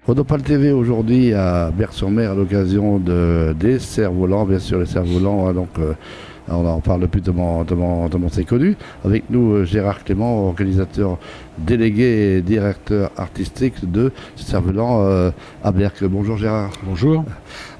Rodopal TV aujourd'hui à Berck-sur-Mer à l'occasion des cerfs-volants, bien sûr les cerfs-volants, on en parle plus de mon c'est connu. Avec nous Gérard Clément, organisateur délégué et directeur artistique de cerfs-volants à Berck. Bonjour Gérard. Bonjour.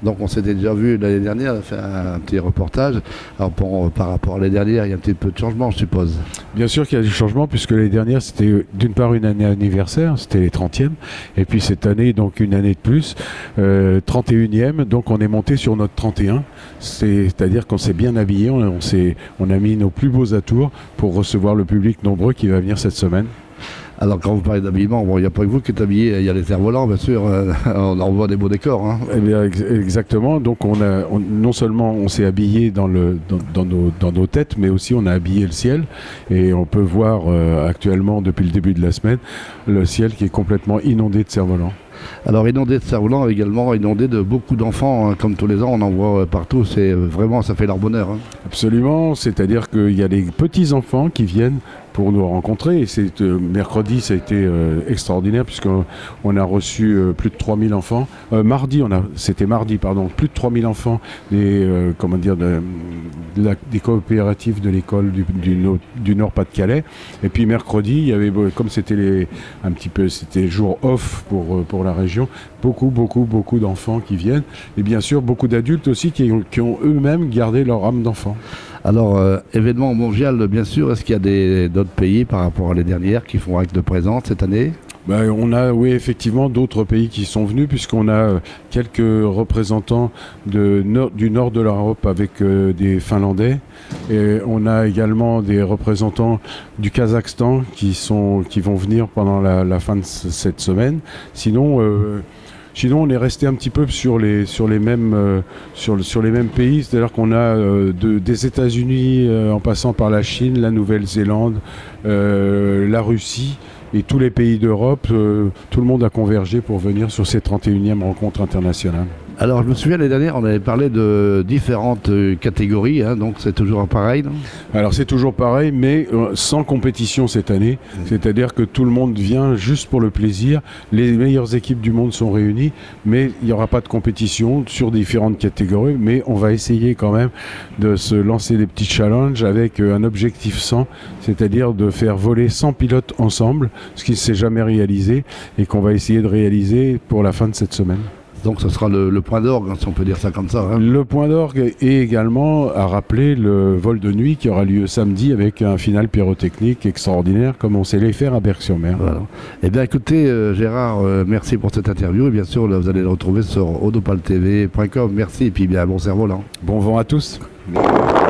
Donc on s'était déjà vu l'année dernière, on a fait un petit reportage. Alors par rapport à l'année dernière, il y a un petit peu de changement je suppose. Bien sûr qu'il y a du changement puisque l'année dernière c'était d'une part une année anniversaire, c'était les 30e, et puis cette année donc une année de plus, 31e, donc on est monté sur notre 31, c'est-à-dire qu'on s'est bien habillé, on a mis nos plus beaux atours pour recevoir le public nombreux qui va venir cette semaine. Alors quand vous parlez d'habillement, il n'y a pas que vous qui êtes habillé, il y a les cerfs-volants bien sûr, on en voit des beaux décors. Hein. Eh bien, exactement, donc non seulement on s'est habillé dans nos têtes, mais aussi on a habillé le ciel, et on peut voir actuellement depuis le début de la semaine le ciel qui est complètement inondé de cerfs-volants. Alors inondé de cerfs-volants, également inondé de beaucoup d'enfants, hein, comme tous les ans on en voit partout, c'est vraiment, ça fait leur bonheur. Hein. Absolument, c'est-à-dire qu'il y a des petits-enfants qui viennent pour nous rencontrer, et c'est mercredi ça a été extraordinaire puisqu'on a reçu plus de 3000 enfants. C'était mardi, plus de 3000 enfants des coopératives de l'école du Nord-Pas-de-Calais. Et puis mercredi, il y avait, comme c'était c'était jour off pour la région, beaucoup d'enfants qui viennent, et bien sûr beaucoup d'adultes aussi qui ont eux-mêmes gardé leur âme d'enfant. Alors, événement mondial, bien sûr, est-ce qu'il y a d'autres pays par rapport à l'année dernière qui font acte de présence cette année ? On a, oui, effectivement, d'autres pays qui sont venus, puisqu'on a quelques représentants du nord de l'Europe avec des Finlandais. Et on a également des représentants du Kazakhstan qui vont venir pendant la fin de cette semaine. Sinon, on est resté un petit peu sur les mêmes pays, c'est-à-dire qu'on a des États-Unis en passant par la Chine, la Nouvelle-Zélande, la Russie et tous les pays d'Europe, tout le monde a convergé pour venir sur ces 31e rencontres internationales. Alors je me souviens l'année dernière, on avait parlé de différentes catégories, hein, donc c'est toujours pareil, non ? Alors c'est toujours pareil, mais sans compétition cette année, c'est-à-dire que tout le monde vient juste pour le plaisir, les meilleures équipes du monde sont réunies, mais il n'y aura pas de compétition sur différentes catégories, mais on va essayer quand même de se lancer des petits challenges avec un objectif 100, c'est-à-dire de faire voler 100 pilotes ensemble, ce qui ne s'est jamais réalisé et qu'on va essayer de réaliser pour la fin de cette semaine. Donc ce sera le point d'orgue, si on peut dire ça comme ça. Hein. Le point d'orgue est également à rappeler le vol de nuit qui aura lieu samedi avec un final pyrotechnique extraordinaire comme on sait les faire à Berck-sur-Mer. Voilà. Eh bien écoutez Gérard, merci pour cette interview et bien sûr là, vous allez le retrouver sur rodopaltv.com. Merci et puis bien bon cerf-volant. Bon vent à tous. Merci.